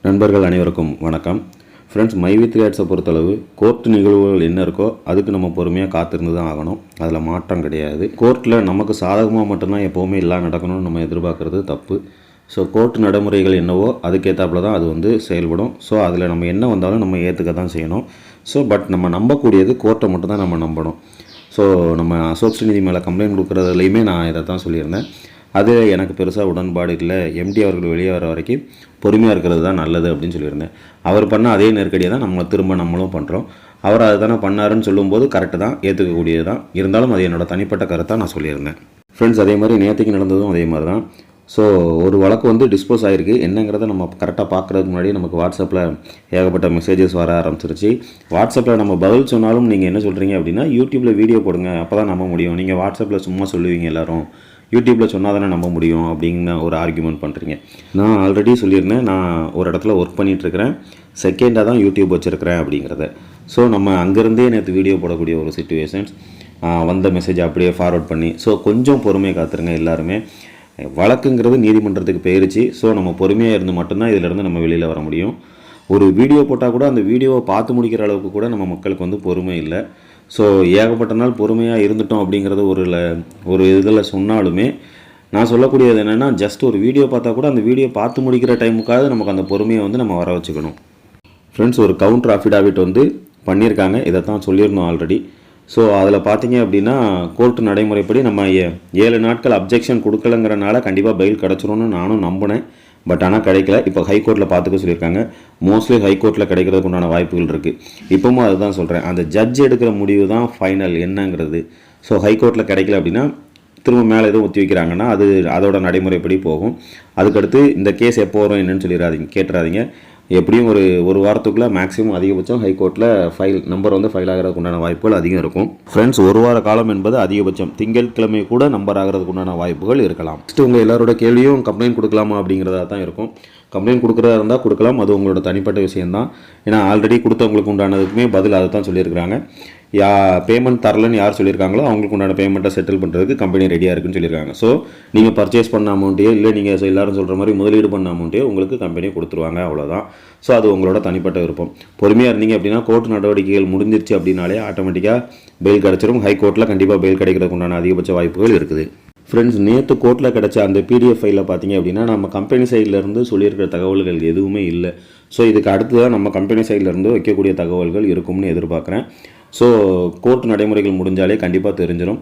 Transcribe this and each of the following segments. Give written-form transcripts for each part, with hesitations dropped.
நண்பர்கள் அனைவருக்கும் வணக்கம். ஃப்ரெண்ட்ஸ், மைவித்ரி ஆட்ஸை பொறுத்தளவு கோர்ட் நிகழ்வுகள் என்ன இருக்கோ அதுக்கு நம்ம பொறுமையாக காத்திருந்து தான் ஆகணும். அதில் மாற்றம் கிடையாது. கோர்ட்டில் நமக்கு சாதகமாக மட்டும்தான் எப்போவுமே எல்லாம் நடக்கணும்னு நம்ம எதிர்பார்க்குறது தப்பு. ஸோ கோர்ட் நடைமுறைகள் என்னவோ அதுக்கேற்றாப்புல தான் அது செயல்படும். ஸோ அதில் நம்ம என்ன வந்தாலும் நம்ம ஏற்றுக்க தான் செய்யணும். பட் நம்ம நம்பக்கூடியது கோர்ட்டை மட்டும் தான் நம்ம நம்பணும். ஸோ நம்ம அசோக் ஸ்ரீநிதி மேலே கம்ப்ளைண்ட் கொடுக்குறதுலையுமே நான் இதை தான் சொல்லியிருந்தேன். அது எனக்கு பெருசாக உடன்பாடு இல்லை. எம்டி அவர்கள் வெளியே வர வரைக்கும் பொறுமையாக இருக்கிறது தான் நல்லது அப்படின்னு சொல்லியிருந்தேன். அவர் பண்ண அதே நெருக்கடியை தான் நம்மளும் பண்ணுறோம். அவர் அதை தானே பண்ணாருன்னு சொல்லும்போது கரெக்டு தான், ஏற்றுக்கக்கூடியது தான். இருந்தாலும் அது என்னோடய தனிப்பட்ட கருத்தாக நான் சொல்லியிருந்தேன். ஃப்ரெண்ட்ஸ், அதே மாதிரி நேற்றுக்கு நடந்ததும் அதே மாதிரி தான். ஸோ ஒரு வழக்கு டிஸ்போஸ் ஆகிருக்கு. என்னங்கிறத நம்ம கரெக்டாக பார்க்குறதுக்கு முன்னாடி நமக்கு வாட்ஸ்அப்பில் ஏகப்பட்ட மெசேஜஸ் வர ஆரம்பிச்சிருச்சு. வாட்ஸ்அப்பில் நம்ம பதில் சொன்னாலும் நீங்கள் என்ன சொல்கிறீங்க அப்படின்னா, யூடியூப்பில் வீடியோ போடுங்க, அப்போ தான் நம்ப முடியும். நீங்கள் வாட்ஸ்அப்பில் சும்மா சொல்லுவீங்க எல்லோரும், யூடியூப்பில் சொன்னால் தானே நம்ப முடியும் அப்படின்னு ஒரு ஆர்குமெண்ட் பண்ணுறீங்க. நான் ஆல்ரெடி சொல்லியிருந்தேன், நான் ஒரு இடத்துல ஒர்க் பண்ணிகிட்ருக்கிறேன், செகண்டாக தான் யூடியூப் வச்சுருக்கிறேன் அப்படிங்கிறத. ஸோ நம்ம அங்கேருந்தே நேற்று வீடியோ போடக்கூடிய ஒரு சிச்சுவேஷன்ஸ், வந்த மெசேஜ் அப்படியே ஃபார்வர்ட் பண்ணி, ஸோ கொஞ்சம் பொறுமையை காத்துருங்க எல்லாருமே. வழக்குங்கிறது நீதிமன்றத்துக்கு போயிருச்சு. ஸோ நம்ம பொறுமையாக இருந்து மட்டும்தான் இதிலேருந்து நம்ம வெளியில் வர முடியும். ஒரு வீடியோ போட்டால் கூட அந்த வீடியோவை பார்த்து முடிக்கிற அளவுக்கு கூட நம்ம மக்களுக்கு பொறுமை இல்லை. ஸோ ஏகப்பட்ட நாள் பொறுமையாக இருந்துட்டோம் அப்படிங்கிறது ஒரு இதில் சொன்னாலுமே, நான் சொல்லக்கூடியது என்னென்னா, ஜஸ்ட் ஒரு வீடியோ பார்த்தா கூட அந்த வீடியோ பார்த்து முடிக்கிற டைமுக்காவது நமக்கு அந்த பொறுமையை நம்ம வர வச்சுக்கணும். ஃப்ரெண்ட்ஸ், ஒரு கவுண்டர் அஃபிடாவிட் பண்ணியிருக்காங்க. இதை தான் சொல்லியிருந்தோம் ஆல்ரெடி. ஸோ அதில் பார்த்தீங்க அப்படின்னா, கோர்ட்டு நடைமுறைப்படி நம்ம 7 நாட்கள் அப்ஜெக்ஷன் கொடுக்கலங்கிறனால கண்டிப்பாக பெயில் கிடச்சிரும்னு நானும் நம்பினேன். பட் ஆனால் கிடைக்கல. இப்போ ஹைகோர்ட்டில் பார்த்துக்க சொல்லியிருக்காங்க. மோஸ்ட்லி ஹைகோர்ட்டில் கிடைக்கிறதுக்கு உண்டான வாய்ப்புகள் இருக்குது. இப்போவும் அதுதான் சொல்கிறேன், அந்த ஜட்ஜ் எடுக்கிற முடிவு தான் ஃபைனல் என்னங்கிறது. ஸோ ஹைகோர்ட்டில் கிடைக்கல அப்படின்னா திரும்ப மேலே எதுவும் ஒத்தி வைக்கிறாங்கன்னா அது அதோட நடைமுறைப்படி போகும். அதுக்கடுத்து இந்த கேஸ் எப்போ வரும் என்னன்னு கேட்டுறாதீங்க. எப்படியும் ஒரு வாரத்துக்குள்ளே மேக்ஸிமம் அதிகபட்சம் ஹைகோர்ட்டில் நம்பர் ஃபைல் ஆகிறதுக்கு உண்டான வாய்ப்புகள் அதிகம் இருக்கும். ஃப்ரெண்ட்ஸ், ஒரு வார காலம் என்பது அதிகபட்சம். திங்கட்கிழமை கூட நம்பர் ஆகிறதுக்கு உண்டான வாய்ப்புகள் இருக்கலாம். ஃபஸ்ட்டு உங்கள் எல்லாரோட கேள்வியும் கம்ப்ளைண்ட் கொடுக்கலாமா அப்படிங்கிறதா தான் இருக்கும். கம்ப்ளைண்ட் கொடுக்குறதா இருந்தால் கொடுக்கலாம், அது உங்களோட தனிப்பட்ட விஷயந்தான். ஏன்னா ஆல்ரெடி கொடுத்தவங்களுக்கு உண்டானதுக்குமே பதில் அதை தான் சொல்லியிருக்கிறாங்க. பேமெண்ட் தரலன்னு யார் சொல்லியிருக்காங்களோ அவங்களுக்கு உண்டான பேமெண்ட்டை செட்டில் பண்ணுறதுக்கு கம்பெனி ரெடியாக இருக்குன்னு சொல்லியிருக்காங்க. ஸோ நீங்கள் பர்ச்சேஸ் பண்ண அமௌண்ட்டையோ இல்லை நீங்கள் எல்லோரும் சொல்கிற மாதிரி முதலீடு பண்ண அமௌண்ட்டையோ உங்களுக்கு கம்பெனி கொடுத்துருவாங்க, அவ்வளோதான். ஸோ அது உங்களோட தனிப்பட்ட விருப்பம். பொறுமையாக இருந்தீங்க அப்படின்னா கோர்ட் நடவடிக்கைகள் முடிஞ்சிருச்சு அப்படின்னாலே ஆட்டோமேட்டிக்காக பெயில் கிடச்சிரும். ஹைகோர்ட்டில் கண்டிப்பாக பெயில் கிடைக்கிறதுக்கு உண்டான அதிகபட்ச வாய்ப்புகள் இருக்குது. ஃப்ரெண்ட்ஸ், நேற்று கோர்ட்டில் கிடச்ச அந்த பிடிஎஃப் ஃபைலில் பார்த்தீங்க அப்படின்னா நம்ம கம்பெனி சைட்லேருந்து சொல்லியிருக்கிற தகவல்கள் எதுவுமே இல்லை. ஸோ இதுக்கு அடுத்து தான் நம்ம கம்பெனி சைட்லேருந்து வைக்கக்கூடிய தகவல்கள் இருக்கும்னு எதிர்பார்க்குறேன். ஸோ கோர்ட் நடைமுறைகள் முடிஞ்சாலே கண்டிப்பாக தெரிஞ்சிடும்.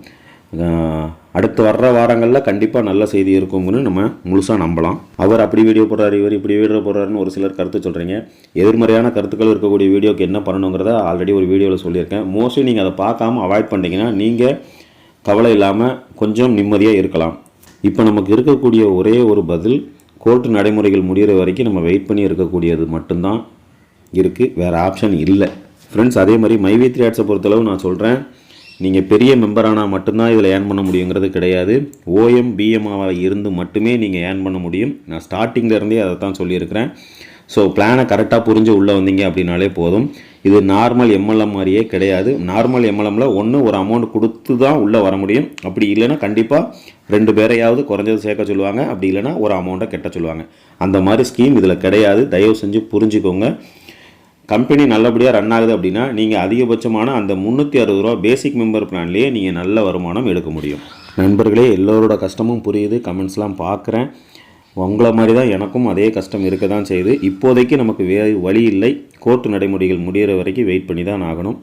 அடுத்து வர்ற வாரங்களில் கண்டிப்பாக நல்ல செய்தி இருக்கும்னு நம்ம முழுசாக நம்பலாம். அவர் அப்படி வீடியோ போடுறாரு, இவர் இப்படி வீடியோ போடுறாருன்னு ஒரு சிலர் கருத்து சொல்கிறீங்க. எதிர்மறையான கருத்துக்கள் இருக்கக்கூடிய வீடியோக்கு என்ன பண்ணணுங்கிறத ஆல்ரெடி ஒரு வீடியோவில் சொல்லியிருக்கேன். மோஸ்ட்லி நீங்கள் அதை பார்க்காம அவாய்ட் பண்ணிட்டீங்கன்னா நீங்கள் கவலை இல்லாமல் கொஞ்சம் நிம்மதியாக இருக்கலாம். இப்போ நமக்கு இருக்கக்கூடிய ஒரே ஒரு பதில், கோர்ட்டு நடைமுறைகள் முடிகிற வரைக்கும் நம்ம வெயிட் பண்ணி இருக்கக்கூடியது மட்டும்தான் இருக்குது, வேறு ஆப்ஷன் இல்லை. ஃப்ரெண்ட்ஸ், அதே மாதிரி மைவித்ரி ஆட்ஸை பொறுத்தளவு நான் சொல்கிறேன், நீங்கள் பெரிய மெம்பரானால் மட்டும்தான் இதில் ஏர்ன் பண்ண முடியுங்கிறது கிடையாது. OM BMஆக இருந்து மட்டுமே நீங்கள் ஏர்ன் பண்ண முடியும். நான் ஸ்டார்டிங்லேருந்தே அதை தான் சொல்லியிருக்கிறேன். ஸோ பிளானை கரெக்டாக புரிஞ்சு உள்ளே வந்தீங்க அப்படின்னாலே போதும். இது நார்மல் MLM மாதிரியே கிடையாது. நார்மல் MLMல ஒரு அமௌண்ட் கொடுத்து தான் உள்ளே வர முடியும். அப்படி இல்லைன்னா கண்டிப்பாக 2 பேரையாவது குறைஞ்சது சேர்க்க சொல்லுவாங்க. அப்படி இல்லைன்னா ஒரு அமௌண்ட்டை கட்ட சொல்லுவாங்க. அந்த மாதிரி ஸ்கீம் இதில் கிடையாது. தயவு செஞ்சு புரிஞ்சுக்கோங்க. கம்பெனி நல்லபடியாக ரன் ஆகுது அப்படின்னா நீங்கள் அதிகபட்சமான அந்த 360 ரூபா பேசிக் மெம்பர் பிளான்லேயே நீங்கள் நல்ல வருமானம் எடுக்க முடியும். நண்பர்களே, எல்லோரோட கஷ்டமும் புரியுது. கமெண்ட்ஸ்லாம் பார்க்குறேன். உங்களை மாதிரி தான் எனக்கும் அதே கஷ்டம் இருக்க தான் செய்யுது. இப்போதைக்கு நமக்கு வேறு வழி இல்லை. கோர்ட்டு நடைமுறைகள் முடிகிற வரைக்கும் வெயிட் பண்ணி தான் ஆகணும்.